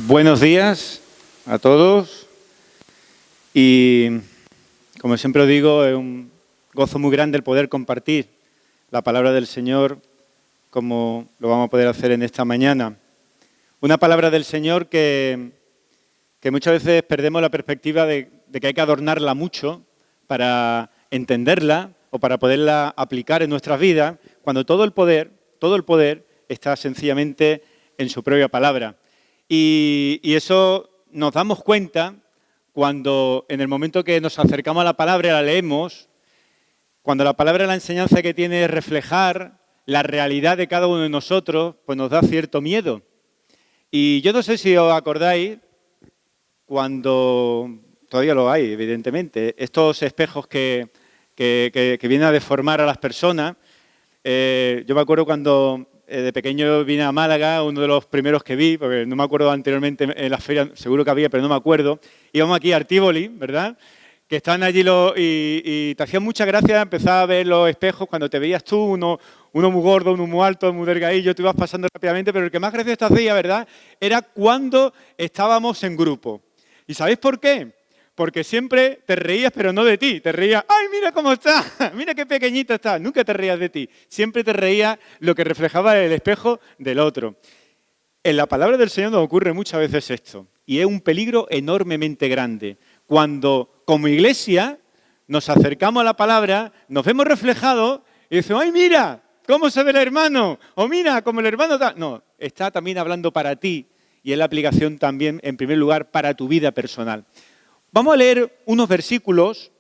Buenos días a todos y, como siempre os digo, es un gozo muy grande el poder compartir la palabra del Señor como lo vamos a poder hacer en esta mañana. Una palabra del Señor que muchas veces perdemos la perspectiva de que hay que adornarla mucho para entenderla o para poderla aplicar en nuestras vidas, cuando todo el poder está sencillamente en su propia palabra. Y eso nos damos cuenta cuando en el momento que nos acercamos a la palabra y la leemos, cuando la palabra la enseñanza que tiene es reflejar la realidad de cada uno de nosotros, pues nos da cierto miedo. Y yo no sé si os acordáis, cuando todavía lo hay, evidentemente, estos espejos que vienen a deformar a las personas. Yo me acuerdo cuando de pequeño vine a Málaga, uno de los primeros que vi, porque no me acuerdo anteriormente en la feria, seguro que había, pero no me acuerdo. Íbamos aquí a Artívoli, ¿verdad?, que estaban allí y te hacían mucha gracia empezar a ver los espejos cuando te veías tú, uno muy gordo, uno muy alto, muy delgadillo, tú ibas pasando rápidamente, pero el que más gracia te hacía, ¿verdad?, era cuando estábamos en grupo. ¿Y sabéis por qué? Porque siempre te reías, pero no de ti. Te reías, ¡ay, mira cómo está! ¡Mira qué pequeñito está! Nunca te reías de ti. Siempre te reías lo que reflejaba el espejo del otro. En la palabra del Señor nos ocurre muchas veces esto. Y es un peligro enormemente grande. Cuando, como iglesia, nos acercamos a la palabra, nos vemos reflejados y decimos, ¡ay, mira! ¿Cómo se ve el hermano? O mira, como el hermano está... No, está también hablando para ti. Y es la aplicación también, en primer lugar, para tu vida personal. Vamos a leer unos versículos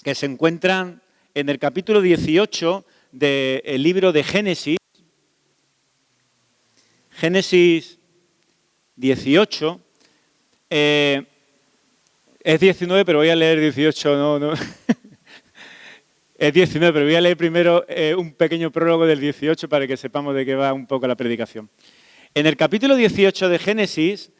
que se encuentran en el capítulo 18 del libro de Génesis. Génesis 18. Es 19, pero voy a leer 18. No. Es 19, pero voy a leer primero un pequeño prólogo del 18 para que sepamos de qué va un poco la predicación. En el capítulo 18 de Génesis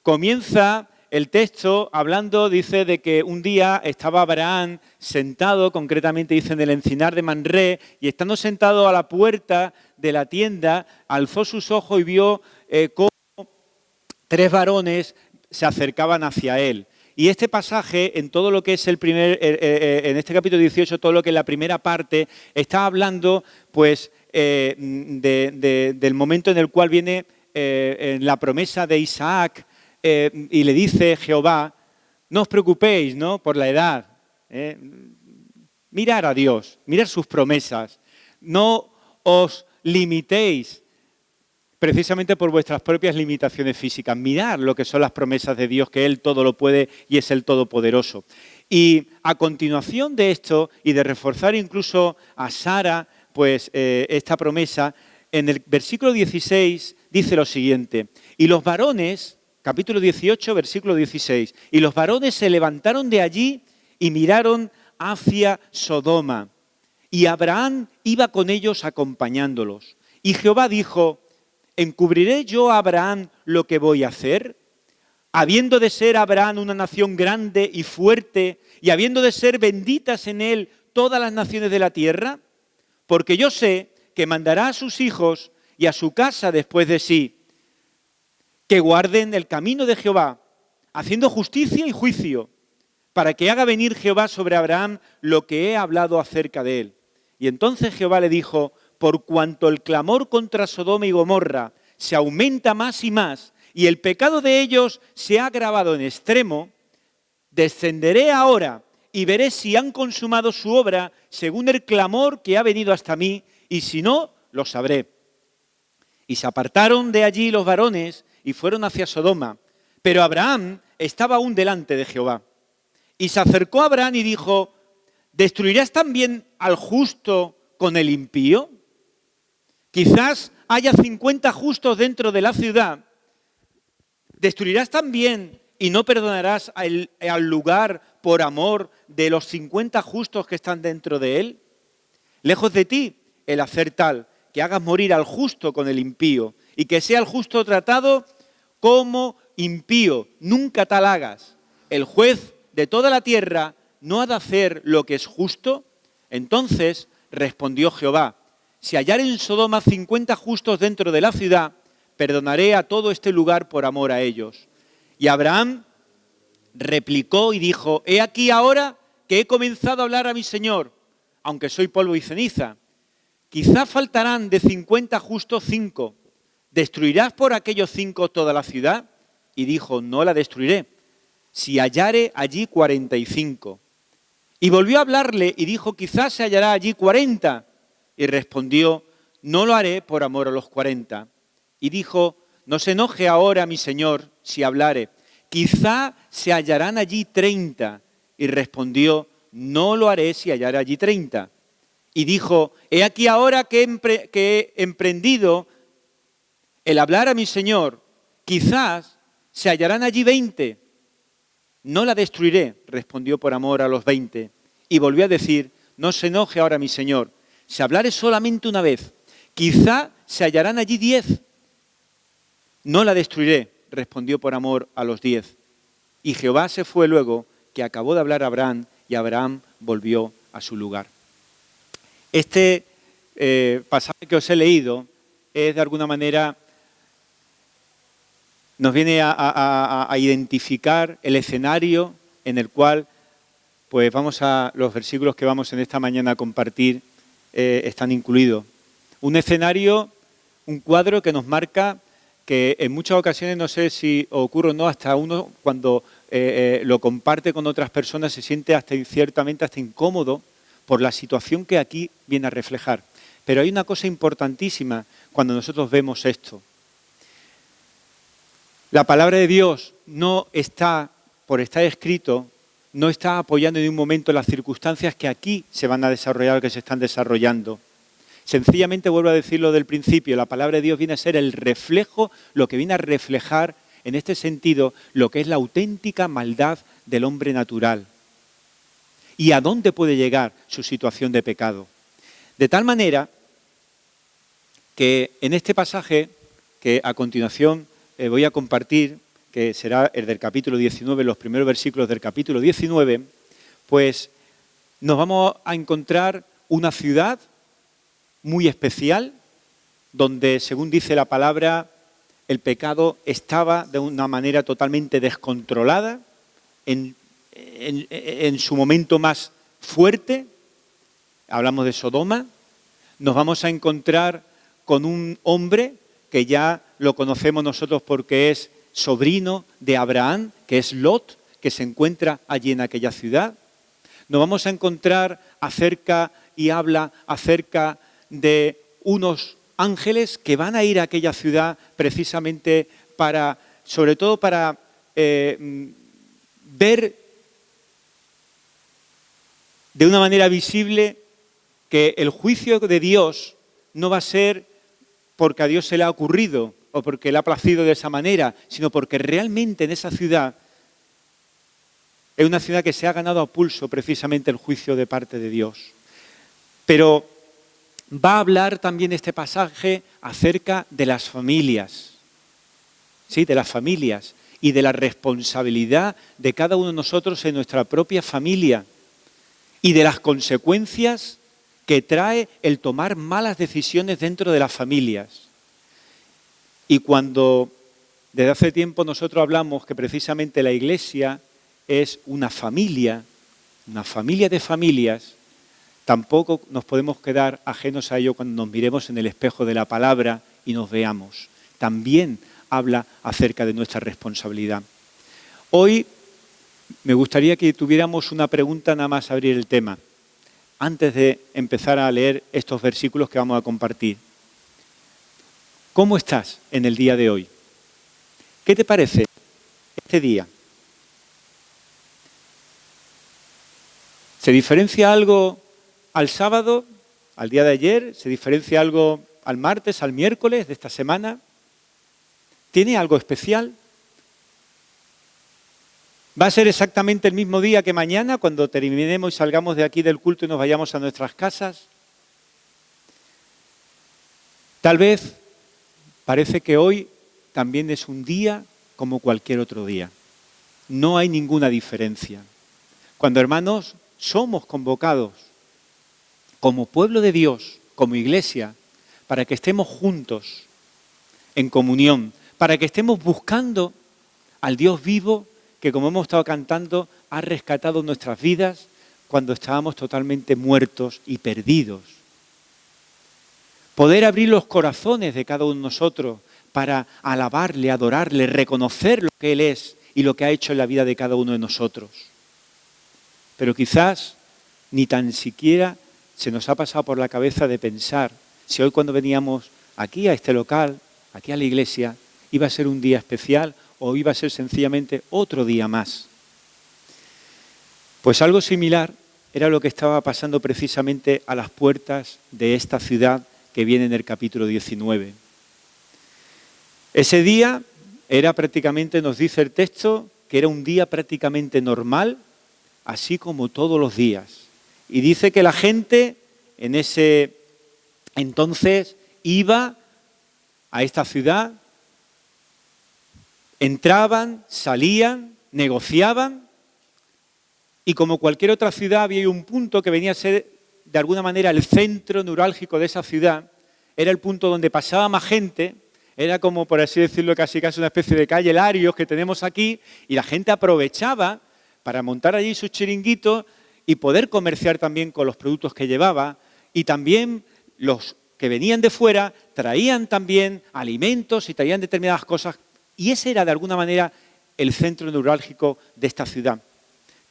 comienza el texto hablando, dice, de que un día estaba Abraham sentado, concretamente dice en el encinar de Manré, y estando sentado a la puerta de la tienda, alzó sus ojos y vio cómo tres varones se acercaban hacia él. Y este pasaje, en todo lo que es en este capítulo 18, todo lo que es la primera parte, está hablando pues del momento en el cual viene la promesa de Isaac, y le dice Jehová, no os preocupéis, ¿no?, por la edad, mirar a Dios, mirar sus promesas, no os limitéis precisamente por vuestras propias limitaciones físicas, mirar lo que son las promesas de Dios, que Él todo lo puede y es el Todopoderoso. Y a continuación de esto, y de reforzar incluso a Sara, pues esta promesa, en el versículo 16 dice lo siguiente, y los varones... Capítulo 18, versículo 16. Y los varones se levantaron de allí y miraron hacia Sodoma. Y Abraham iba con ellos acompañándolos. Y Jehová dijo, ¿encubriré yo a Abraham lo que voy a hacer? Habiendo de ser Abraham una nación grande y fuerte, y habiendo de ser benditas en él todas las naciones de la tierra, porque yo sé que mandará a sus hijos y a su casa después de sí, que guarden el camino de Jehová, haciendo justicia y juicio, para que haga venir Jehová sobre Abraham lo que he hablado acerca de él. Y entonces Jehová le dijo, por cuanto el clamor contra Sodoma y Gomorra se aumenta más y más, y el pecado de ellos se ha agravado en extremo, descenderé ahora y veré si han consumado su obra según el clamor que ha venido hasta mí, y si no, lo sabré. Y se apartaron de allí los varones y fueron hacia Sodoma, pero Abraham estaba aún delante de Jehová. Y se acercó a Abraham y dijo, ¿destruirás también al justo con el impío? Quizás haya 50 justos dentro de la ciudad. ¿Destruirás también y no perdonarás al lugar por amor de los 50 justos que están dentro de él? Lejos de ti el hacer tal, que hagas morir al justo con el impío, y que sea el justo tratado como impío. Nunca tal hagas. El juez de toda la tierra no ha de hacer lo que es justo. Entonces respondió Jehová, si hallar en Sodoma 50 justos dentro de la ciudad, perdonaré a todo este lugar por amor a ellos. Y Abraham replicó y dijo, he aquí ahora que he comenzado a hablar a mi Señor, aunque soy polvo y ceniza. Quizá faltarán de 50 justos 5. ¿Destruirás por aquellos 5 toda la ciudad? Y dijo, no la destruiré, si hallare allí 45. Y volvió a hablarle y dijo, quizás se hallará allí 40. Y respondió, no lo haré por amor a los 40. Y dijo, no se enoje ahora mi Señor si hablare, quizá se hallarán allí 30. Y respondió, no lo haré si hallare allí 30. Y dijo, he aquí ahora que he emprendido el hablar a mi Señor, quizás se hallarán allí 20. No la destruiré, respondió por amor a los 20. Y volvió a decir, no se enoje ahora mi Señor, si hablare solamente una vez, quizá se hallarán allí 10. No la destruiré, respondió por amor a los 10. Y Jehová se fue luego que acabó de hablar a Abraham, y Abraham volvió a su lugar. Este pasaje que os he leído es de alguna manera, nos viene a identificar el escenario en el cual, pues vamos a los versículos que vamos en esta mañana a compartir, están incluidos. Un escenario, un cuadro que nos marca que en muchas ocasiones, no sé si ocurre o no, hasta uno cuando lo comparte con otras personas se siente ciertamente hasta incómodo por la situación que aquí viene a reflejar. Pero hay una cosa importantísima cuando nosotros vemos esto. La palabra de Dios no está, por estar escrito, no está apoyando en un momento las circunstancias que aquí se van a desarrollar o que se están desarrollando. Sencillamente, vuelvo a decirlo del principio, la palabra de Dios viene a ser el reflejo, lo que viene a reflejar en este sentido lo que es la auténtica maldad del hombre natural. ¿Y a dónde puede llegar su situación de pecado? De tal manera que en este pasaje, que a continuación voy a compartir, que será el del capítulo 19, los primeros versículos del capítulo 19, pues nos vamos a encontrar una ciudad muy especial, donde, según dice la palabra, el pecado estaba de una manera totalmente descontrolada, en su momento más fuerte. Hablamos de Sodoma. Nos vamos a encontrar con un hombre que ya lo conocemos nosotros porque es sobrino de Abraham, que es Lot, que se encuentra allí en aquella ciudad. Nos vamos a encontrar habla acerca de unos ángeles que van a ir a aquella ciudad precisamente sobre todo para ver de una manera visible que el juicio de Dios no va a ser porque a Dios se le ha ocurrido o porque le ha placido de esa manera, sino porque realmente en esa ciudad es una ciudad que se ha ganado a pulso precisamente el juicio de parte de Dios. Pero va a hablar también este pasaje acerca de las familias, ¿sí? De las familias y de la responsabilidad de cada uno de nosotros en nuestra propia familia y de las consecuencias que trae el tomar malas decisiones dentro de las familias. Y cuando desde hace tiempo nosotros hablamos que precisamente la Iglesia es una familia de familias, tampoco nos podemos quedar ajenos a ello cuando nos miremos en el espejo de la palabra y nos veamos. También habla acerca de nuestra responsabilidad. Hoy me gustaría que tuviéramos una pregunta nada más abrir el tema, antes de empezar a leer estos versículos que vamos a compartir. ¿Cómo estás en el día de hoy? ¿Qué te parece este día? ¿Se diferencia algo al sábado, al día de ayer? ¿Se diferencia algo al martes, al miércoles de esta semana? ¿Tiene algo especial? ¿Va a ser exactamente el mismo día que mañana, cuando terminemos y salgamos de aquí del culto y nos vayamos a nuestras casas? Tal vez parece que hoy también es un día como cualquier otro día. No hay ninguna diferencia. Cuando, hermanos, somos convocados como pueblo de Dios, como iglesia, para que estemos juntos, en comunión, para que estemos buscando al Dios vivo que, como hemos estado cantando, ha rescatado nuestras vidas cuando estábamos totalmente muertos y perdidos. Poder abrir los corazones de cada uno de nosotros para alabarle, adorarle, reconocer lo que Él es y lo que ha hecho en la vida de cada uno de nosotros. Pero quizás ni tan siquiera se nos ha pasado por la cabeza de pensar si hoy, cuando veníamos aquí a este local, aquí a la iglesia, iba a ser un día especial o iba a ser sencillamente otro día más. Pues algo similar era lo que estaba pasando precisamente a las puertas de esta ciudad que viene en el capítulo 19. Ese día era prácticamente, nos dice el texto, que era un día prácticamente normal, así como todos los días. Y dice que la gente en ese entonces iba a esta ciudad, entraban, salían, negociaban, y como cualquier otra ciudad había un punto que venía a ser de alguna manera el centro neurálgico de esa ciudad, era el punto donde pasaba más gente, era como, por así decirlo, casi una especie de calle Larios que tenemos aquí, y la gente aprovechaba para montar allí sus chiringuitos y poder comerciar también con los productos que llevaba, y también los que venían de fuera traían también alimentos y traían determinadas cosas, y ese era de alguna manera el centro neurálgico de esta ciudad.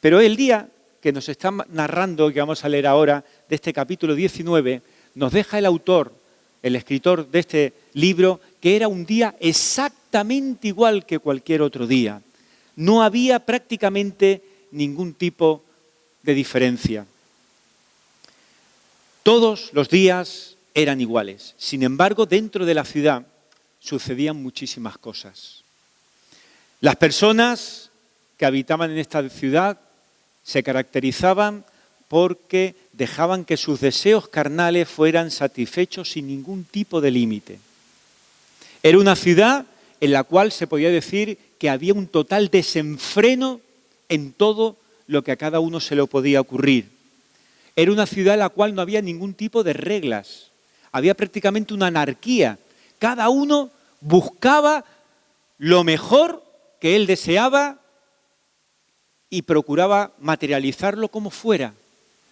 Pero el día que nos está narrando, que vamos a leer ahora, de este capítulo 19, nos deja el autor, el escritor de este libro, que era un día exactamente igual que cualquier otro día. No había prácticamente ningún tipo de diferencia. Todos los días eran iguales. Sin embargo, dentro de la ciudad sucedían muchísimas cosas. Las personas que habitaban en esta ciudad se caracterizaban porque dejaban que sus deseos carnales fueran satisfechos sin ningún tipo de límite. Era una ciudad en la cual se podía decir que había un total desenfreno en todo lo que a cada uno se le podía ocurrir. Era una ciudad en la cual no había ningún tipo de reglas. Había prácticamente una anarquía. Cada uno buscaba lo mejor que él deseaba y procuraba materializarlo como fuera.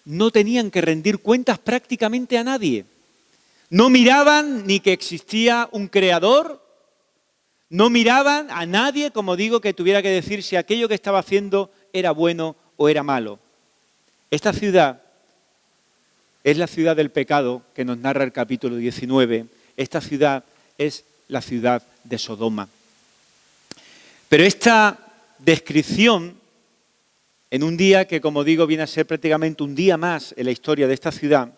No tenían que rendir cuentas prácticamente a nadie. No miraban ni que existía un creador, no miraban a nadie, como digo, que tuviera que decir si aquello que estaba haciendo era bueno o era malo. Esta ciudad es la ciudad del pecado que nos narra el capítulo 19. Esta ciudad es la ciudad de Sodoma. Pero esta descripción, en un día que, como digo, viene a ser prácticamente un día más en la historia de esta ciudad,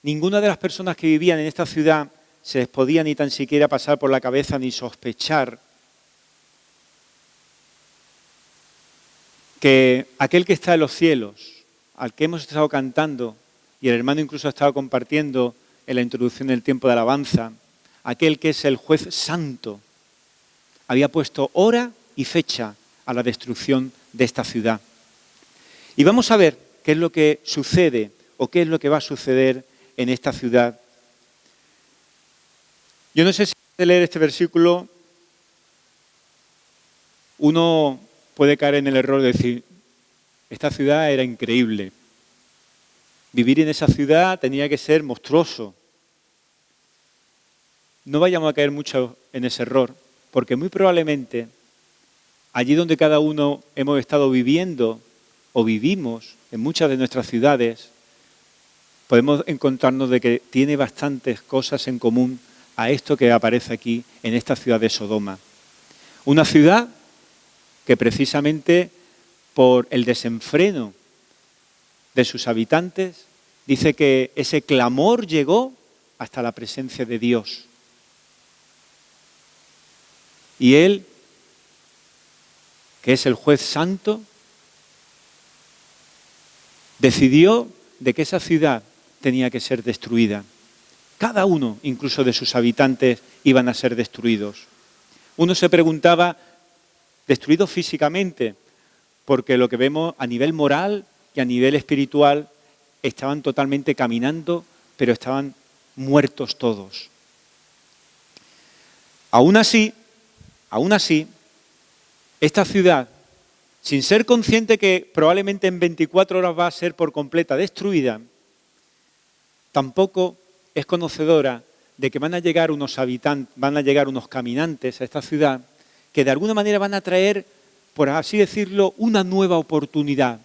ninguna de las personas que vivían en esta ciudad se les podía ni tan siquiera pasar por la cabeza ni sospechar que aquel que está en los cielos, al que hemos estado cantando, y el hermano incluso ha estado compartiendo en la introducción del tiempo de alabanza, aquel que es el juez santo, había puesto hora y fecha a la destrucción de esta ciudad. Y vamos a ver qué es lo que sucede o qué es lo que va a suceder en esta ciudad. Yo no sé si de leer este versículo uno puede caer en el error de decir, esta ciudad era increíble. Vivir en esa ciudad tenía que ser monstruoso. No vayamos a caer mucho en ese error, porque muy probablemente allí donde cada uno hemos estado viviendo o vivimos en muchas de nuestras ciudades, podemos encontrarnos de que tiene bastantes cosas en común a esto que aparece aquí en esta ciudad de Sodoma. Una ciudad que precisamente por el desenfreno de sus habitantes, dice que ese clamor llegó hasta la presencia de Dios. Y Él, que es el juez santo, decidió de que esa ciudad tenía que ser destruida. Cada uno, incluso de sus habitantes, iban a ser destruidos. Uno se preguntaba, ¿destruidos físicamente? Porque lo que vemos a nivel moral y a nivel espiritual estaban totalmente caminando, pero estaban muertos todos. Aún así, esta ciudad, sin ser consciente que probablemente en 24 horas va a ser por completa destruida, tampoco es conocedora de que van a llegar unos habitantes, van a llegar unos caminantes a esta ciudad que de alguna manera van a traer, por así decirlo, una nueva oportunidad.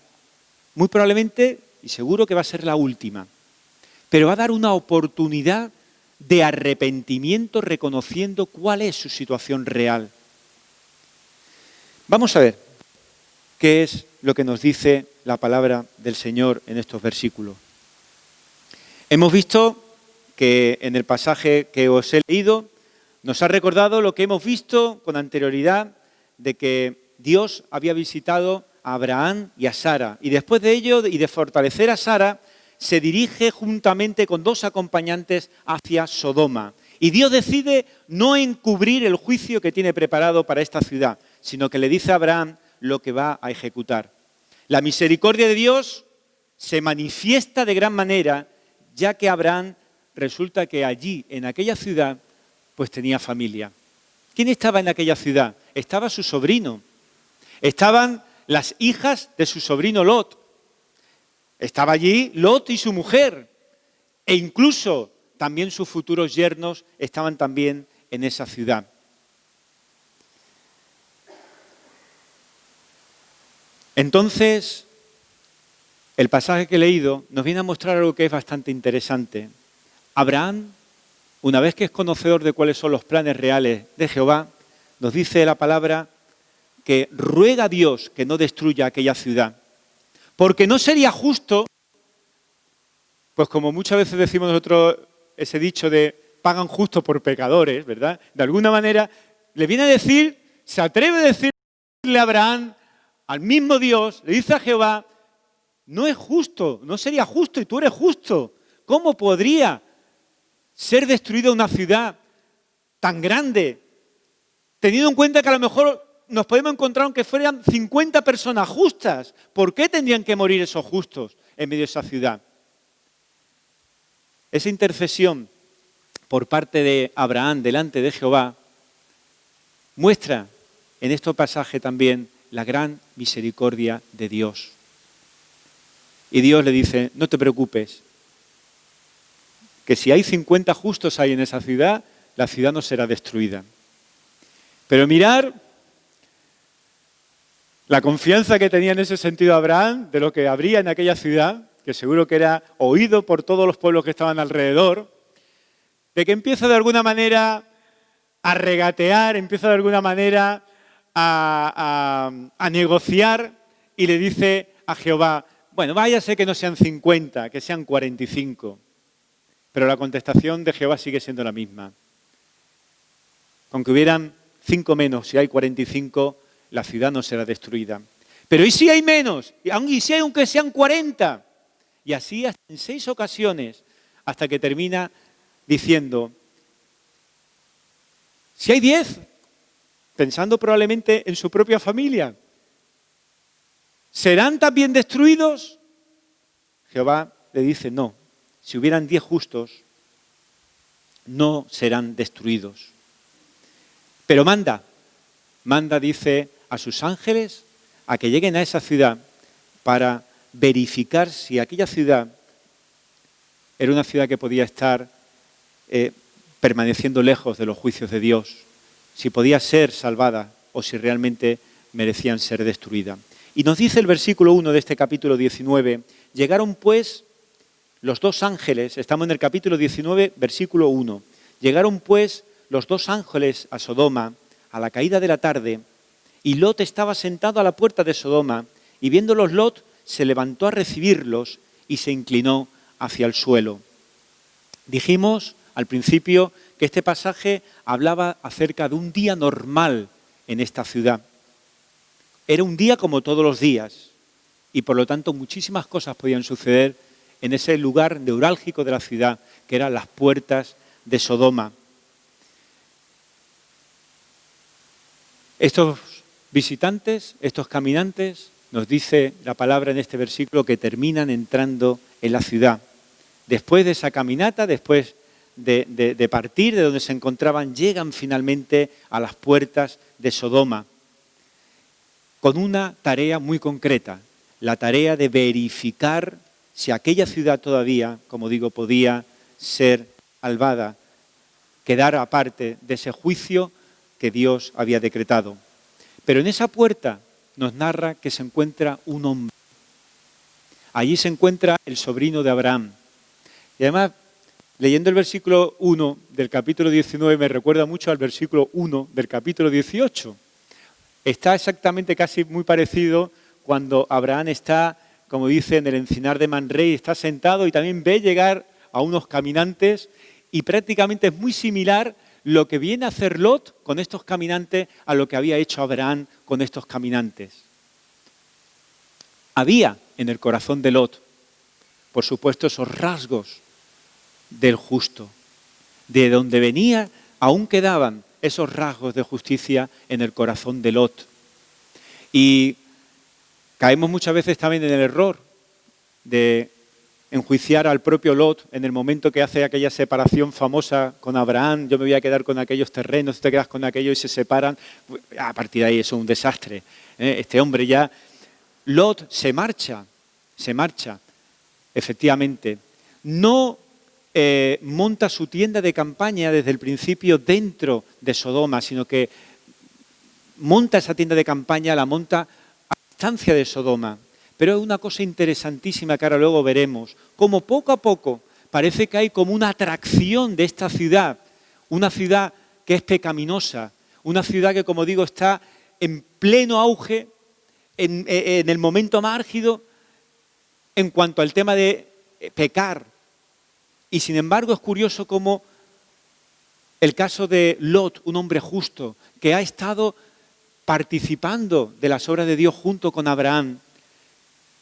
Muy probablemente, y seguro que va a ser la última, pero va a dar una oportunidad de arrepentimiento reconociendo cuál es su situación real. Vamos a ver qué es lo que nos dice la palabra del Señor en estos versículos. Hemos visto que en el pasaje que os he leído nos ha recordado lo que hemos visto con anterioridad de que Dios había visitado a Abraham y a Sara. Y después de ello y de fortalecer a Sara, se dirige juntamente con 2 acompañantes hacia Sodoma. Y Dios decide no encubrir el juicio que tiene preparado para esta ciudad, sino que le dice a Abraham lo que va a ejecutar. La misericordia de Dios se manifiesta de gran manera, ya que Abraham resulta que allí, en aquella ciudad, pues tenía familia. ¿Quién estaba en aquella ciudad? Estaba su sobrino. Estaban las hijas de su sobrino Lot. Estaba allí Lot y su mujer. E incluso también sus futuros yernos estaban también en esa ciudad. Entonces, el pasaje que he leído nos viene a mostrar algo que es bastante interesante. Abraham, una vez que es conocedor de cuáles son los planes reales de Jehová, nos dice la palabra que ruega a Dios que no destruya aquella ciudad. Porque no sería justo, pues como muchas veces decimos nosotros ese dicho de pagan justo por pecadores, ¿verdad? De alguna manera le viene a decir, se atreve a decirle a Abraham, al mismo Dios, le dice a Jehová, no es justo, no sería justo y tú eres justo. ¿Cómo podría ser destruida una ciudad tan grande, teniendo en cuenta que a lo mejor nos podemos encontrar aunque fueran 50 personas justas? ¿Por qué tendrían que morir esos justos en medio de esa ciudad? Esa intercesión por parte de Abraham delante de Jehová muestra en este pasaje también la gran misericordia de Dios. Y Dios le dice, no te preocupes, que si hay 50 justos ahí en esa ciudad, la ciudad no será destruida. Pero mirar la confianza que tenía en ese sentido Abraham de lo que habría en aquella ciudad, que seguro que era oído por todos los pueblos que estaban alrededor, de que empieza de alguna manera a regatear, empieza de alguna manera a negociar y le dice a Jehová, bueno, váyase que no sean 50, que sean 45. Pero la contestación de Jehová sigue siendo la misma. Aunque hubieran 5 menos, si hay 45, la ciudad no será destruida. Pero ¿y si hay menos? ¿Y si hay aunque sean 40? Y así hasta en 6 ocasiones, hasta que termina diciendo, si hay 10, pensando probablemente en su propia familia, ¿serán también destruidos? Jehová le dice, no, si hubieran 10 justos, no serán destruidos. Pero manda, dice, a sus ángeles a que lleguen a esa ciudad para verificar si aquella ciudad era una ciudad que podía estar permaneciendo lejos de los juicios de Dios, si podía ser salvada o si realmente merecían ser destruida. Y nos dice el versículo 1 de este capítulo 19, llegaron pues los 2 ángeles, estamos en el capítulo 19, versículo 1, llegaron pues los 2 ángeles a Sodoma a la caída de la tarde, y Lot estaba sentado a la puerta de Sodoma, y viéndolos Lot se levantó a recibirlos y se inclinó hacia el suelo. Dijimos al principio que este pasaje hablaba acerca de un día normal en esta ciudad. Era un día como todos los días y por lo tanto muchísimas cosas podían suceder en ese lugar neurálgico de la ciudad que eran las puertas de Sodoma. Estos visitantes, estos caminantes, nos dice la palabra en este versículo que terminan entrando en la ciudad. Después de esa caminata, después de partir de donde se encontraban, llegan finalmente a las puertas de Sodoma, con una tarea muy concreta, la tarea de verificar si aquella ciudad todavía, como digo, podía ser salvada, quedar aparte de ese juicio que Dios había decretado. Pero en esa puerta nos narra que se encuentra un hombre. Allí se encuentra el sobrino de Abraham. Y además, leyendo el versículo 1 del capítulo 19, me recuerda mucho al versículo 1 del capítulo 18. Está exactamente casi muy parecido cuando Abraham está, como dice, en el encinar de Manré, está sentado y también ve llegar a unos caminantes, y prácticamente es muy similar lo que viene a hacer Lot con estos caminantes a lo que había hecho Abraham con estos caminantes. Había en el corazón de Lot, por supuesto, esos rasgos del justo. De donde venía, aún quedaban esos rasgos de justicia en el corazón de Lot. Y caemos muchas veces también en el error de enjuiciar al propio Lot en el momento que hace aquella separación famosa con Abraham. Yo me voy a quedar con aquellos terrenos, tú te quedas con aquellos, y se separan. A partir de ahí eso es un desastre. Este hombre ya... Lot se marcha, efectivamente. No monta su tienda de campaña desde el principio dentro de Sodoma, sino que monta esa tienda de campaña, la monta a distancia de Sodoma. Pero es una cosa interesantísima que ahora luego veremos, como poco a poco parece que hay como una atracción de esta ciudad, una ciudad que es pecaminosa, una ciudad que, como digo, está en pleno auge, en el momento más álgido en cuanto al tema de pecar. Y sin embargo es curioso cómo el caso de Lot, un hombre justo, que ha estado participando de las obras de Dios junto con Abraham,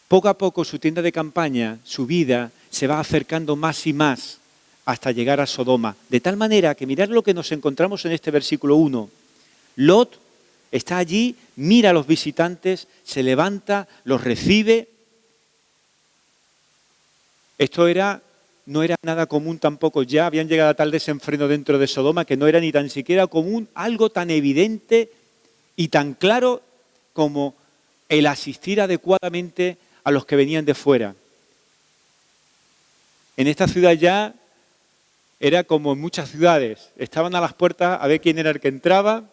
poco a poco su tienda de campaña, su vida, se va acercando más y más hasta llegar a Sodoma. De tal manera que mirad lo que nos encontramos en este versículo 1. Lot está allí, mira a los visitantes, se levanta, los recibe. Esto no era nada común tampoco ya, habían llegado a tal desenfreno dentro de Sodoma que no era ni tan siquiera común algo tan evidente y tan claro como el asistir adecuadamente a los que venían de fuera. En esta ciudad ya era como en muchas ciudades, estaban a las puertas a ver quién era el que entraba,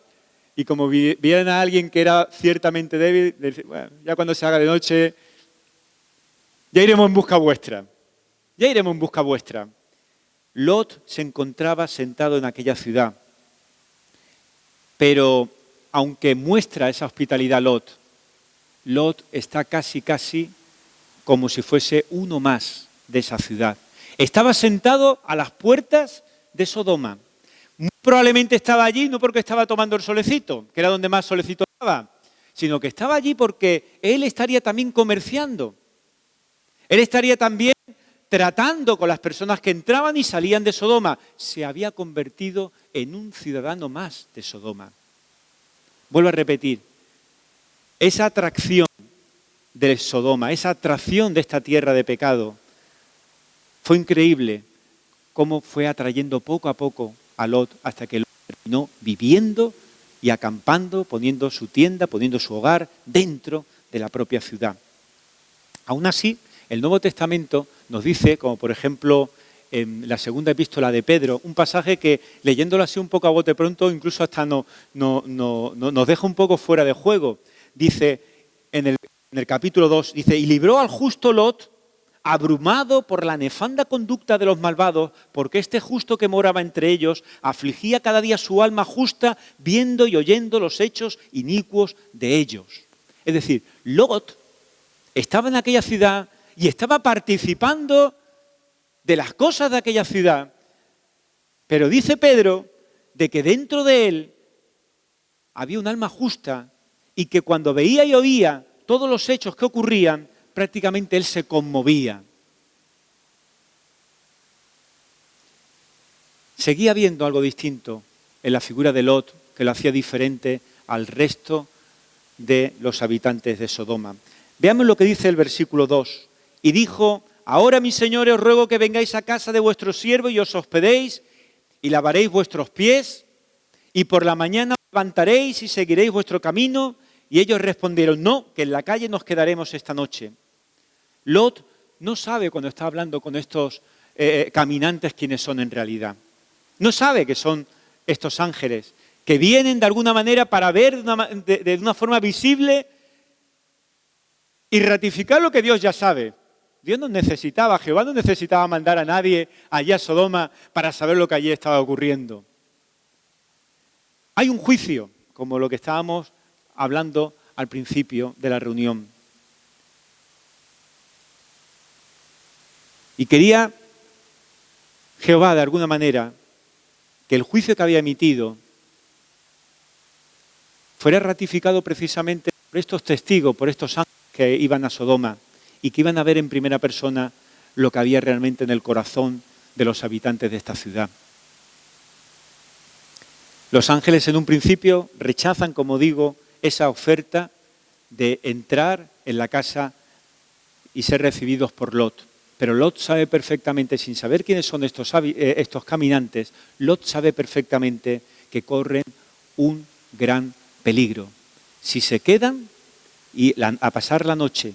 y como vieran a alguien que era ciertamente débil, decían, bueno, ya cuando se haga de noche, ya iremos en busca vuestra. Ya iremos en busca vuestra. Lot se encontraba sentado en aquella ciudad. Pero aunque muestra esa hospitalidad Lot está casi como si fuese uno más de esa ciudad. Estaba sentado a las puertas de Sodoma. Muy probablemente estaba allí no porque estaba tomando el solecito, que era donde más solecito estaba, sino que estaba allí porque él estaría también comerciando. Él estaría también tratando con las personas que entraban y salían de Sodoma. Se había convertido en un ciudadano más de Sodoma. Vuelvo a repetir, esa atracción de Sodoma, esa atracción de esta tierra de pecado, fue increíble cómo fue atrayendo poco a poco a Lot hasta que Lot terminó viviendo y acampando, poniendo su tienda, poniendo su hogar dentro de la propia ciudad. Aún así, el Nuevo Testamento nos dice, como por ejemplo en la segunda epístola de Pedro, un pasaje que leyéndolo así un poco a bote pronto incluso hasta nos deja un poco fuera de juego. Dice en el capítulo 2, dice, y libró al justo Lot, abrumado por la nefanda conducta de los malvados, porque este justo que moraba entre ellos afligía cada día su alma justa, viendo y oyendo los hechos inicuos de ellos. Es decir, Lot estaba en aquella ciudad y estaba participando de las cosas de aquella ciudad, pero dice Pedro de que dentro de él había un alma justa y que cuando veía y oía todos los hechos que ocurrían, prácticamente él se conmovía. Seguía viendo algo distinto en la figura de Lot que lo hacía diferente al resto de los habitantes de Sodoma. Veamos lo que dice el versículo 2. Y dijo, ahora mis señores os ruego que vengáis a casa de vuestro siervo y os hospedéis y lavaréis vuestros pies, y por la mañana os levantaréis y seguiréis vuestro camino. Y ellos respondieron, no, que en la calle nos quedaremos esta noche. Lot no sabe cuando está hablando con estos caminantes quiénes son en realidad. No sabe que son estos ángeles, que vienen de alguna manera para ver de una forma visible y ratificar lo que Dios ya sabe. Dios no necesitaba, Jehová no necesitaba mandar a nadie allá a Sodoma para saber lo que allí estaba ocurriendo. Hay un juicio, como lo que estábamos hablando al principio de la reunión. Y quería Jehová, de alguna manera, que el juicio que había emitido fuera ratificado precisamente por estos testigos, por estos ángeles que iban a Sodoma y que iban a ver en primera persona lo que había realmente en el corazón de los habitantes de esta ciudad. Los ángeles en un principio rechazan, como digo, esa oferta de entrar en la casa y ser recibidos por Lot. Pero Lot sabe perfectamente, sin saber quiénes son estos caminantes, Lot sabe perfectamente que corren un gran peligro. Si se quedan a pasar la noche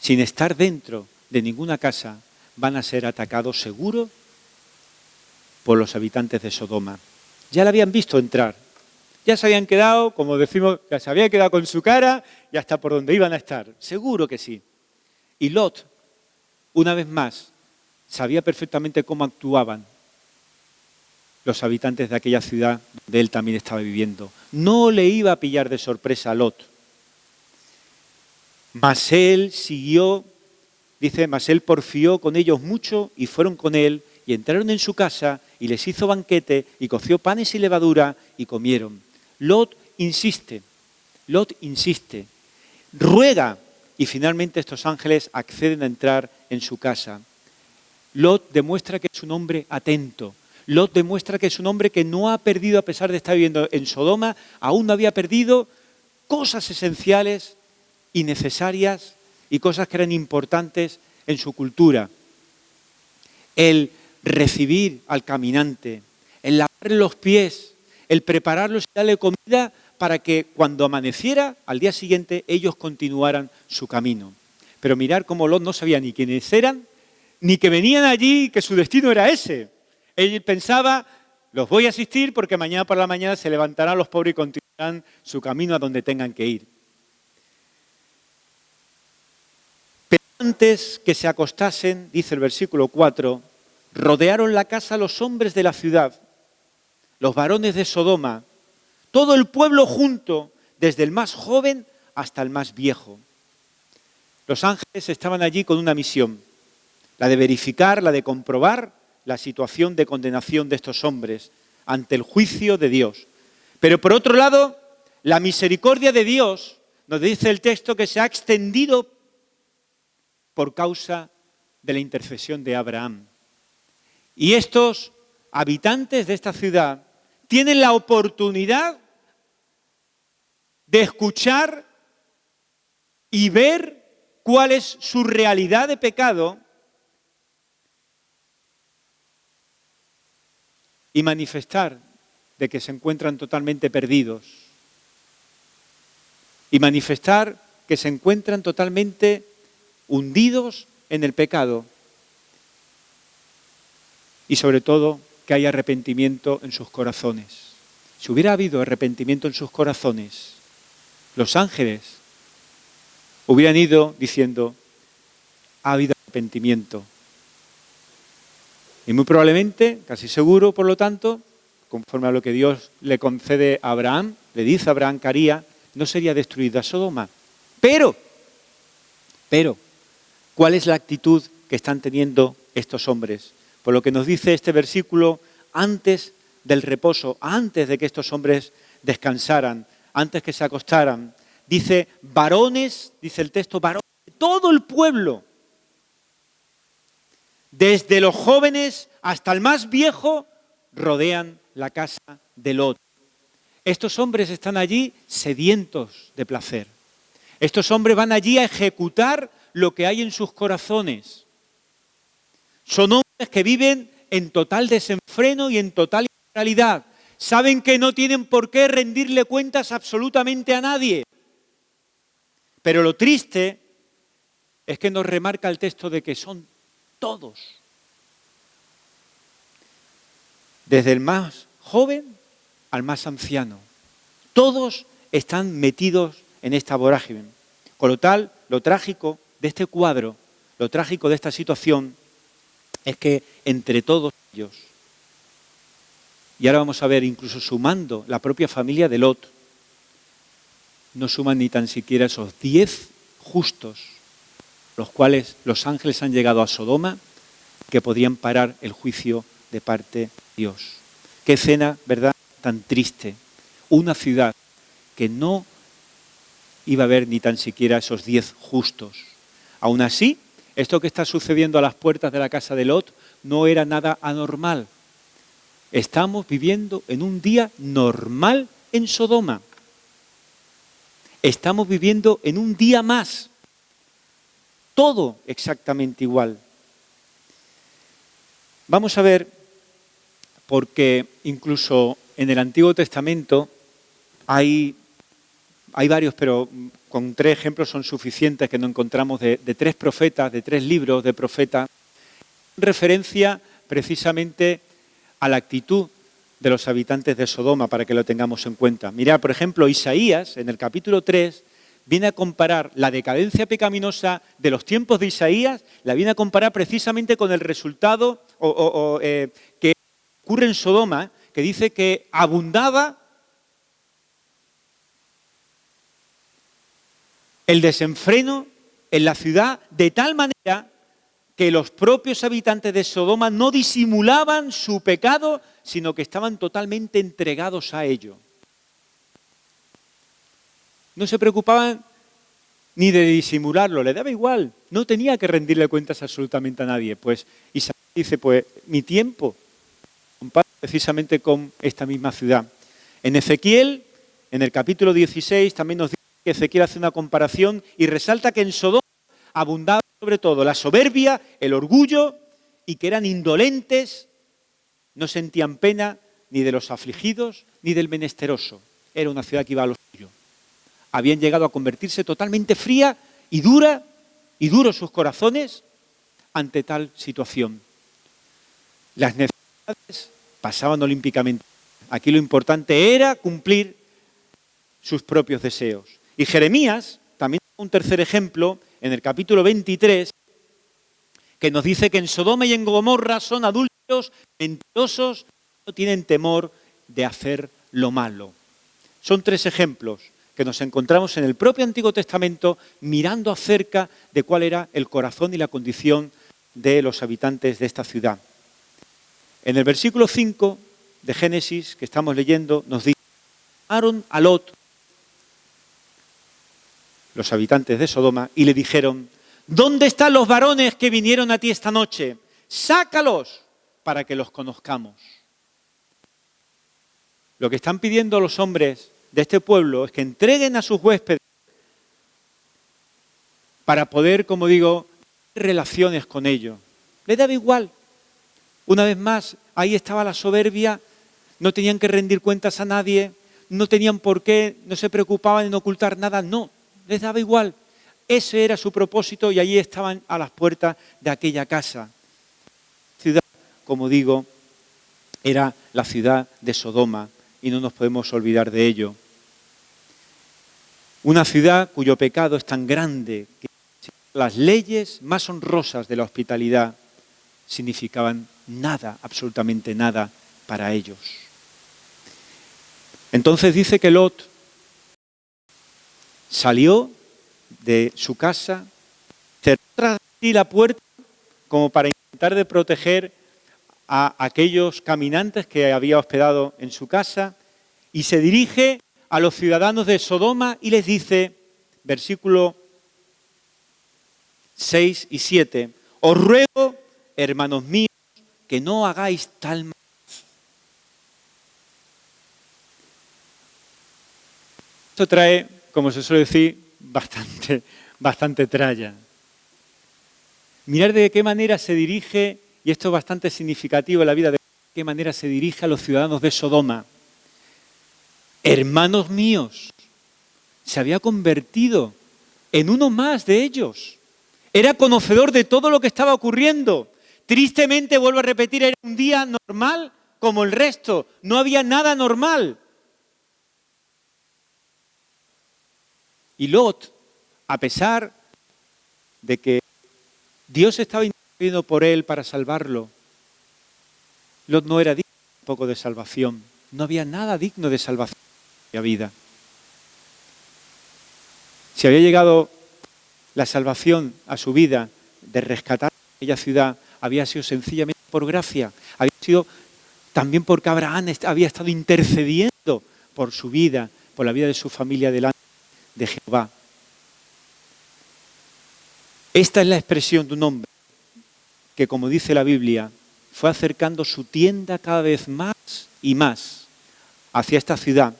sin estar dentro de ninguna casa, van a ser atacados seguro por los habitantes de Sodoma. Ya la habían visto entrar, ya se habían quedado, como decimos, ya se habían quedado con su cara y hasta por donde iban a estar, seguro que sí. Y Lot, una vez más, sabía perfectamente cómo actuaban los habitantes de aquella ciudad donde él también estaba viviendo. No le iba a pillar de sorpresa a Lot. Mas él siguió, dice, mas él porfió con ellos mucho y fueron con él y entraron en su casa y les hizo banquete y coció panes y levadura y comieron. Lot insiste, ruega y finalmente estos ángeles acceden a entrar en su casa. Lot demuestra que es un hombre atento. Lot demuestra que es un hombre que no ha perdido, a pesar de estar viviendo en Sodoma, aún no había perdido cosas esenciales y necesarias y cosas que eran importantes en su cultura. El recibir al caminante, el lavarle los pies, el prepararlos y darle comida para que cuando amaneciera, al día siguiente, ellos continuaran su camino. Pero mirar cómo Lot no sabía ni quiénes eran, ni que venían allí, que su destino era ese. Él pensaba, los voy a asistir porque mañana por la mañana se levantarán los pobres y continuarán su camino a donde tengan que ir. Pero antes que se acostasen, dice el versículo 4, rodearon la casa los hombres de la ciudad, los varones de Sodoma, todo el pueblo junto, desde el más joven hasta el más viejo. Los ángeles estaban allí con una misión, la de verificar, la de comprobar la situación de condenación de estos hombres ante el juicio de Dios. Pero por otro lado, la misericordia de Dios, nos dice el texto, que se ha extendido por causa de la intercesión de Abraham. Y estos habitantes de esta ciudad tienen la oportunidad de escuchar y ver cuál es su realidad de pecado y manifestar de que se encuentran totalmente perdidos y manifestar que se encuentran totalmente hundidos en el pecado y sobre todo que hay arrepentimiento en sus corazones. Si hubiera habido arrepentimiento en sus corazones, los ángeles hubieran ido diciendo, ha habido arrepentimiento. Y muy probablemente, casi seguro, por lo tanto, conforme a lo que Dios le concede a Abraham, le dice a Abraham que haría, no sería destruida Sodoma. Pero, ¿cuál es la actitud que están teniendo estos hombres? Por lo que nos dice este versículo, antes del reposo, antes de que estos hombres descansaran, antes que se acostaran, dice varones, dice el texto, varones de todo el pueblo, desde los jóvenes hasta el más viejo, rodean la casa de Lot. Estos hombres están allí sedientos de placer. Estos hombres van allí a ejecutar lo que hay en sus corazones. Son hombres que viven en total desenfreno y en total inmoralidad. Saben que no tienen por qué rendirle cuentas absolutamente a nadie. Pero lo triste es que nos remarca el texto de que son todos. Desde el más joven al más anciano. Todos están metidos en esta vorágine. Con lo tal, lo trágico de este cuadro, lo trágico de esta situación, es que entre todos ellos, y ahora vamos a ver, incluso sumando la propia familia de Lot, no suman ni tan siquiera esos 10 justos, los cuales los ángeles han llegado a Sodoma, que podrían parar el juicio de parte de Dios. Qué escena, ¿verdad?, tan triste. Una ciudad que no iba a haber ni tan siquiera esos 10 justos. Aún así, esto que está sucediendo a las puertas de la casa de Lot no era nada anormal. Estamos viviendo en un día normal en Sodoma. Estamos viviendo en un día más. Todo exactamente igual. Vamos a ver, porque incluso en el Antiguo Testamento hay varios, pero con 3 ejemplos son suficientes que nos encontramos de 3 profetas, de 3 libros de profetas, en referencia precisamente a la actitud de los habitantes de Sodoma, para que lo tengamos en cuenta. Mirad, por ejemplo, Isaías, en el capítulo 3, viene a comparar la decadencia pecaminosa de los tiempos de Isaías, la viene a comparar precisamente con el resultado que ocurre en Sodoma, que dice que abundaba el desenfreno en la ciudad de tal manera que los propios habitantes de Sodoma no disimulaban su pecado, sino que estaban totalmente entregados a ello. No se preocupaban ni de disimularlo, le daba igual, no tenía que rendirle cuentas absolutamente a nadie. Pues Isaías dice, pues mi tiempo compara precisamente con esta misma ciudad. En Ezequiel, en el capítulo 16, también nos dice que Ezequiel hace una comparación y resalta que en Sodoma abundaba sobre todo la soberbia, el orgullo, y que eran indolentes, no sentían pena ni de los afligidos ni del menesteroso. Era una ciudad que iba a lo suyo. Habían llegado a convertirse totalmente fría y dura, y duros sus corazones ante tal situación. Las necesidades pasaban olímpicamente. Aquí lo importante era cumplir sus propios deseos. Y Jeremías, también un tercer ejemplo, en el capítulo 23, que nos dice que en Sodoma y en Gomorra son adúlteros, mentirosos, no tienen temor de hacer lo malo. Son 3 ejemplos que nos encontramos en el propio Antiguo Testamento mirando acerca de cuál era el corazón y la condición de los habitantes de esta ciudad. En el versículo 5 de Génesis que estamos leyendo nos dice: llamaron a Lot, los habitantes de Sodoma, y le dijeron: ¿dónde están los varones que vinieron a ti esta noche? Sácalos para que los conozcamos. Lo que están pidiendo los hombres de este pueblo es que entreguen a sus huéspedes para poder, como digo, relaciones con ellos. Les daba igual. Una vez más, ahí estaba la soberbia, no tenían que rendir cuentas a nadie, no tenían por qué, no se preocupaban en ocultar nada, no, les daba igual. Ese era su propósito y allí estaban a las puertas de aquella casa. La ciudad, como digo, era la ciudad de Sodoma y no nos podemos olvidar de ello. Una ciudad cuyo pecado es tan grande que las leyes más honrosas de la hospitalidad significaban nada, absolutamente nada para ellos. Entonces dice que Lot salió de su casa, cerró tras sí la puerta como para intentar de proteger a aquellos caminantes que había hospedado en su casa, y se dirige a los ciudadanos de Sodoma y les dice, versículo 6 y 7, os ruego, hermanos míos, que no hagáis tal mal. Esto trae, como se suele decir, bastante tralla. Mirad de qué manera se dirige y esto es bastante significativo en la vida de qué manera se dirige a los ciudadanos de Sodoma. Hermanos míos, se había convertido en uno más de ellos. Era conocedor de todo lo que estaba ocurriendo. Tristemente, vuelvo a repetir, era un día normal como el resto. No había nada normal. Y Lot, a pesar de que Dios estaba intercediendo por él para salvarlo, Lot no era digno tampoco de salvación. No había nada digno de salvación en la vida. Si había llegado la salvación a su vida de rescatar aquella ciudad, había sido sencillamente por gracia. Había sido también porque Abraham había estado intercediendo por su vida, por la vida de su familia delante de Jehová. Esta es la expresión de un hombre que, como dice la Biblia, fue acercando su tienda cada vez más y más hacia esta ciudad,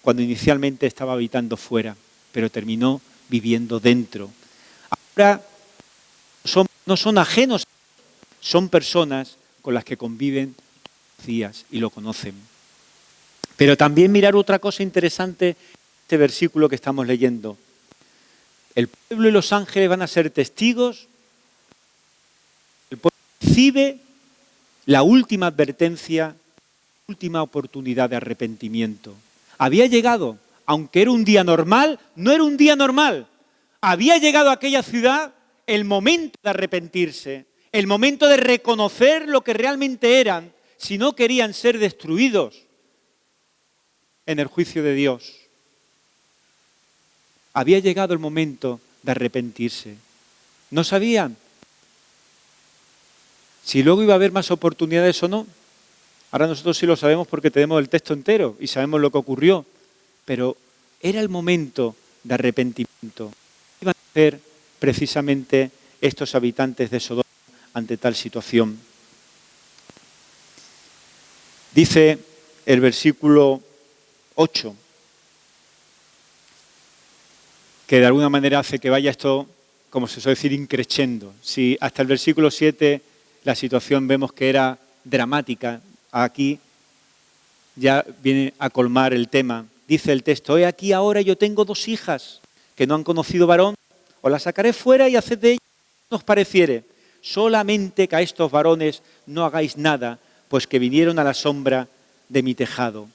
cuando inicialmente estaba habitando fuera, pero terminó viviendo dentro. Ahora no son ajenos, son personas con las que conviven días y lo conocen. Pero también mirar otra cosa interesante en este versículo que estamos leyendo. El pueblo y los ángeles van a ser testigos. El pueblo recibe la última advertencia, la última oportunidad de arrepentimiento. Había llegado, aunque era un día normal, no era un día normal. Había llegado a aquella ciudad el momento de arrepentirse, el momento de reconocer lo que realmente eran, si no querían ser destruidos en el juicio de Dios. Había llegado el momento de arrepentirse. No sabían si luego iba a haber más oportunidades o no. Ahora nosotros sí lo sabemos porque tenemos el texto entero y sabemos lo que ocurrió. Pero era el momento de arrepentimiento. Iban a ser precisamente estos habitantes de Sodoma ante tal situación. Dice el versículo 8, que de alguna manera hace que vaya esto, como se suele decir, increciendo. Si hasta el versículo 7 la situación vemos que era dramática, aquí ya viene a colmar el tema. Dice el texto: he aquí ahora yo tengo 2 hijas que no han conocido varón, os las sacaré fuera y haced de ellas como os pareciere. Solamente que a estos varones no hagáis nada, pues que vinieron a la sombra de mi tejado.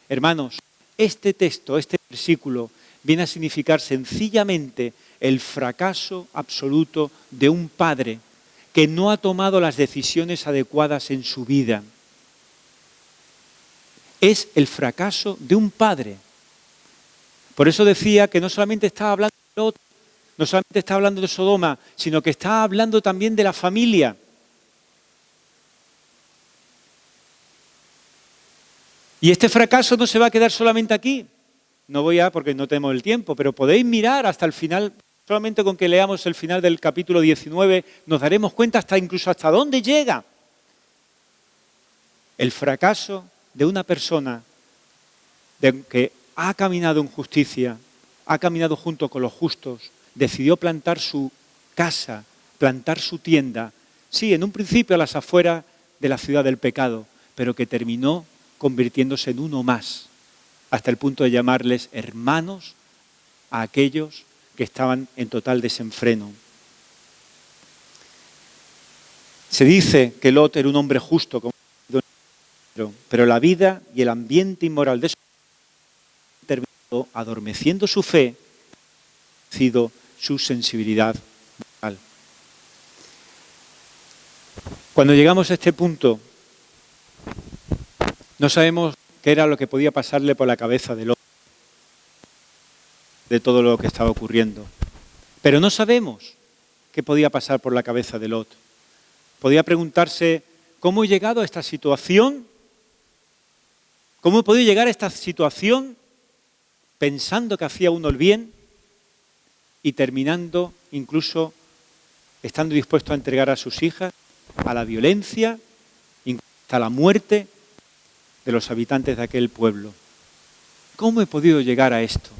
Hermanos, este texto, este versículo, viene a significar sencillamente el fracaso absoluto de un padre que no ha tomado las decisiones adecuadas en su vida. Es el fracaso de un padre. Por eso decía que no solamente estaba hablando de Lot, no solamente está hablando de Sodoma, sino que está hablando también de la familia. Y este fracaso no se va a quedar solamente aquí. No voy a, porque no tenemos el tiempo, pero podéis mirar hasta el final. Solamente con que leamos el final del capítulo 19 nos daremos cuenta incluso hasta dónde llega el fracaso de una persona que ha caminado en justicia, ha caminado junto con los justos, decidió plantar su casa, plantar su tienda, sí, en un principio a las afueras de la ciudad del pecado, pero que terminó convirtiéndose en uno más, hasta el punto de llamarles hermanos a aquellos que estaban en total desenfreno. Se dice que Lot era un hombre justo, pero la vida y el ambiente inmoral de su vida terminó adormeciendo su fe, sido su sensibilidad moral. Cuando llegamos a este punto, no sabemos qué era lo que podía pasarle por la cabeza de Lot, de todo lo que estaba ocurriendo. Pero no sabemos qué podía pasar por la cabeza de Lot. Podía preguntarse: ¿cómo he llegado a esta situación? ¿Cómo he podido llegar a esta situación pensando que hacía uno el bien y terminando incluso estando dispuesto a entregar a sus hijas a la violencia, hasta la muerte de los habitantes de aquel pueblo? ¿Cómo he podido llegar a esto?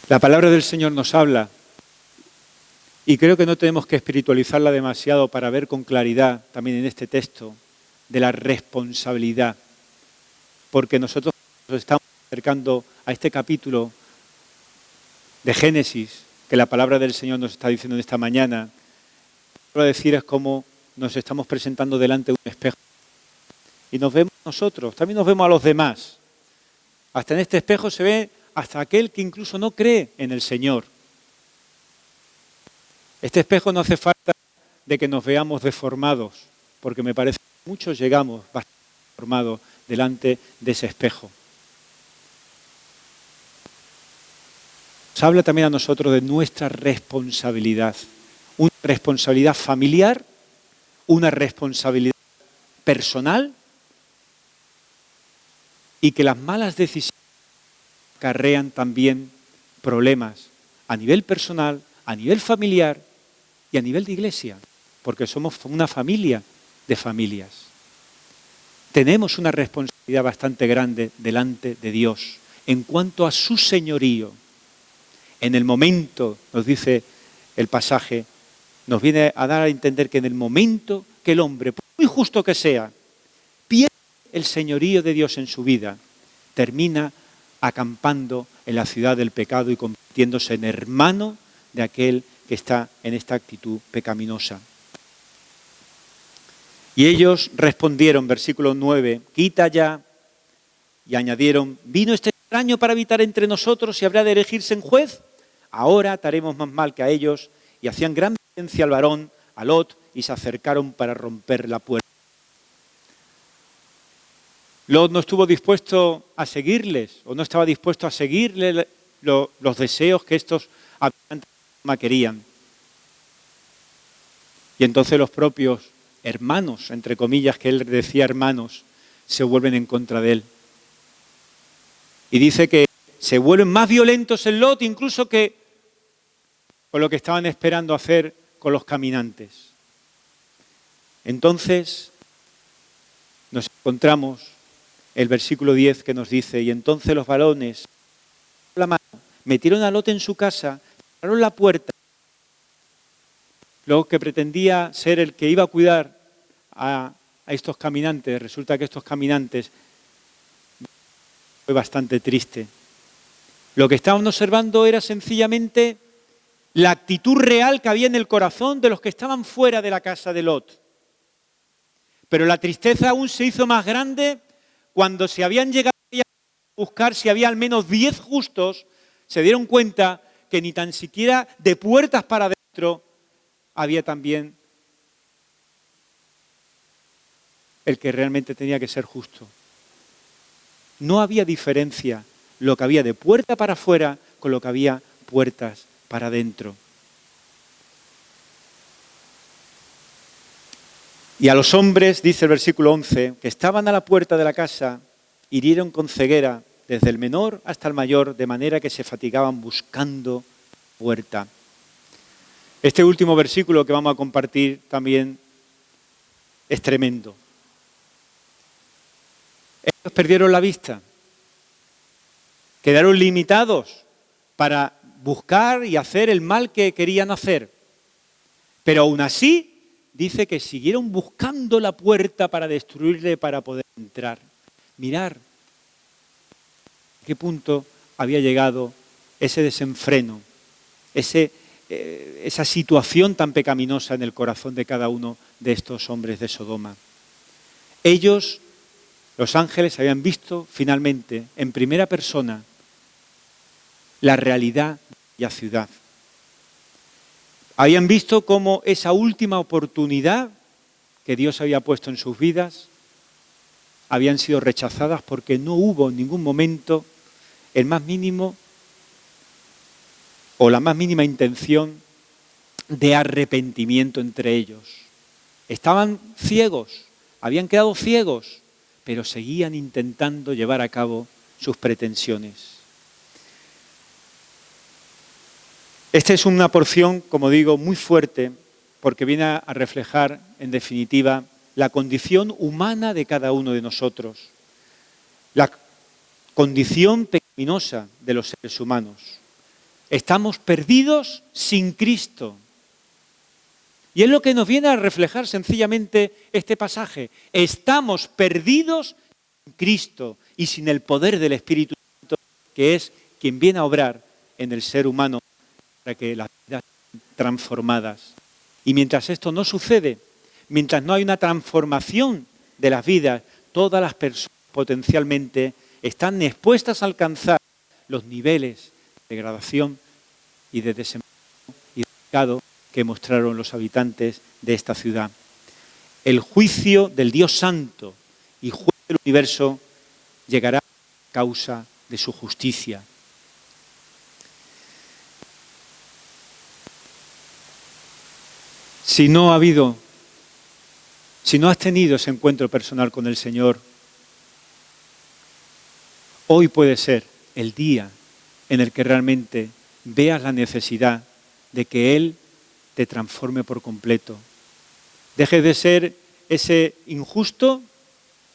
La palabra del Señor nos habla Y creo que no tenemos que espiritualizarla demasiado para ver con claridad, también en este texto, de la responsabilidad. Porque nosotros nos estamos acercando a este capítulo de Génesis, que la palabra del Señor nos está diciendo en esta mañana. Quiero decir es cómo nos estamos presentando delante de un espejo. Y nos vemos nosotros, también nos vemos a los demás. Hasta en este espejo se ve hasta aquel que incluso no cree en el Señor. Este espejo no hace falta de que nos veamos deformados, porque me parece que muchos llegamos bastante deformados delante de ese espejo. Nos habla también a nosotros de nuestra responsabilidad. Una responsabilidad familiar, una responsabilidad personal, y que las malas decisiones acarrean también problemas a nivel personal, a nivel familiar y a nivel de iglesia, porque somos una familia de familias. Tenemos una responsabilidad bastante grande delante de Dios en cuanto a su señorío. En el momento, nos dice el pasaje, nos viene a dar a entender que en el momento que el hombre, por muy justo que sea, pierde el señorío de Dios en su vida, termina acampando en la ciudad del pecado y convirtiéndose en hermano de aquel que está en esta actitud pecaminosa. Y ellos respondieron, versículo 9, quita ya, y añadieron, ¿vino este extraño para habitar entre nosotros y habrá de erigirse en juez? Ahora ataremos más mal que a ellos. Y hacían gran violencia al varón, a Lot, y se acercaron para romper la puerta. Lot no estuvo dispuesto a seguirles, o no estaba dispuesto a seguirle los deseos que estos habitantes querían. Y entonces los propios hermanos, entre comillas, que él decía hermanos, se vuelven en contra de él. Y dice que se vuelven más violentos en Lot incluso que con lo que estaban esperando hacer con los caminantes. Entonces nos encontramos el versículo 10 que nos dice, y entonces los varones la mano, metieron a Lot en su casa, cerraron la puerta. Luego que pretendía ser el que iba a cuidar a estos caminantes, resulta que estos caminantes fue bastante triste. Lo que estaban observando era sencillamente la actitud real que había en el corazón de los que estaban fuera de la casa de Lot. Pero la tristeza aún se hizo más grande cuando se habían llegado a buscar si había al menos 10 justos, se dieron cuenta que ni tan siquiera de puertas para adentro había también el que realmente tenía que ser justo. No había diferencia lo que había de puerta para afuera con lo que había puertas para adentro. Y a los hombres, dice el versículo 11, que estaban a la puerta de la casa, hirieron con ceguera desde el menor hasta el mayor, de manera que se fatigaban buscando puerta. Este último versículo que vamos a compartir también es tremendo. Ellos perdieron la vista, quedaron limitados para buscar y hacer el mal que querían hacer. Pero aún así, dice que siguieron buscando la puerta para destruirle, para poder entrar. Mirar a qué punto había llegado ese desenfreno, esa situación tan pecaminosa en el corazón de cada uno de estos hombres de Sodoma. Ellos, los ángeles, habían visto finalmente en primera persona la realidad de la ciudad. Habían visto cómo esa última oportunidad que Dios había puesto en sus vidas habían sido rechazadas porque no hubo en ningún momento el más mínimo o la más mínima intención de arrepentimiento entre ellos. Estaban ciegos, habían quedado ciegos, pero seguían intentando llevar a cabo sus pretensiones. Esta es una porción, como digo, muy fuerte, porque viene a reflejar, en definitiva, la condición humana de cada uno de nosotros, la condición pecaminosa de los seres humanos. Estamos perdidos sin Cristo, Y es lo que nos viene a reflejar sencillamente este pasaje. Estamos perdidos sin Cristo y sin el poder del Espíritu Santo, que es quien viene a obrar en el ser humano para que las vidas sean transformadas. Y mientras esto no sucede, mientras no hay una transformación de las vidas, todas las personas potencialmente están expuestas a alcanzar los niveles de degradación y de desempleo y de pecado que mostraron los habitantes de esta ciudad. El juicio del Dios Santo y juez del universo llegará a causa de su justicia. Si no has tenido ese encuentro personal con el Señor, hoy puede ser el día en el que realmente veas la necesidad de que Él te transforme por completo. Dejes de ser ese injusto,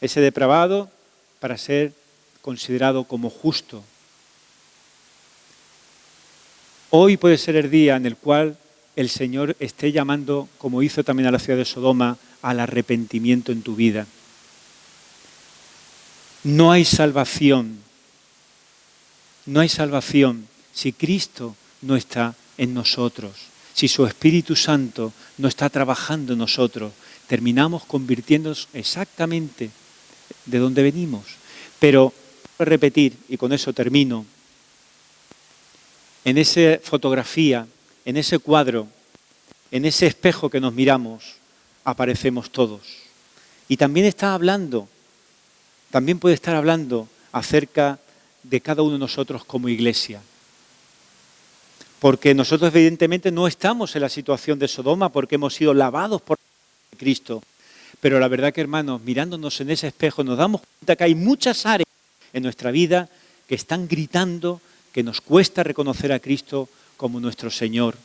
ese depravado, para ser considerado como justo. Hoy puede ser el día en el cual el Señor esté llamando, como hizo también a la ciudad de Sodoma, al arrepentimiento en tu vida. No hay salvación. No hay salvación si Cristo no está en nosotros. Si su Espíritu Santo no está trabajando en nosotros, terminamos convirtiéndonos exactamente de donde venimos. Pero, voy a repetir, y con eso termino, en esa fotografía, en ese cuadro, en ese espejo que nos miramos, aparecemos todos. Y también puede estar hablando acerca de cada uno de nosotros como iglesia. Porque nosotros evidentemente no estamos en la situación de Sodoma porque hemos sido lavados por Cristo. Pero la verdad que, hermanos, mirándonos en ese espejo nos damos cuenta que hay muchas áreas en nuestra vida que están gritando que nos cuesta reconocer a Cristo como nuestro Señor.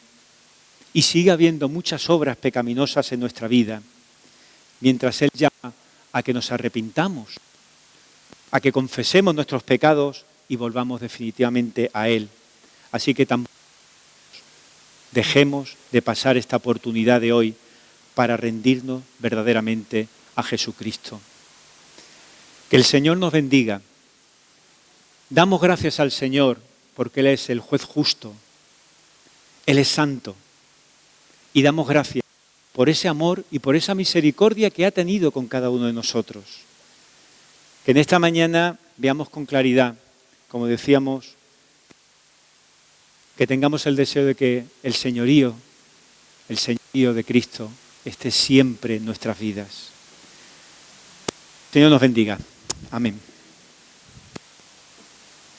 Y sigue habiendo muchas obras pecaminosas en nuestra vida, mientras Él llama a que nos arrepintamos, a que confesemos nuestros pecados y volvamos definitivamente a Él. Así que tampoco dejemos de pasar esta oportunidad de hoy para rendirnos verdaderamente a Jesucristo. Que el Señor nos bendiga. Damos gracias al Señor porque Él es el juez justo. Él es santo. Y damos gracias por ese amor y por esa misericordia que ha tenido con cada uno de nosotros. Que en esta mañana veamos con claridad, como decíamos, que tengamos el deseo de que el señorío de Cristo esté siempre en nuestras vidas. El Señor nos bendiga. Amén.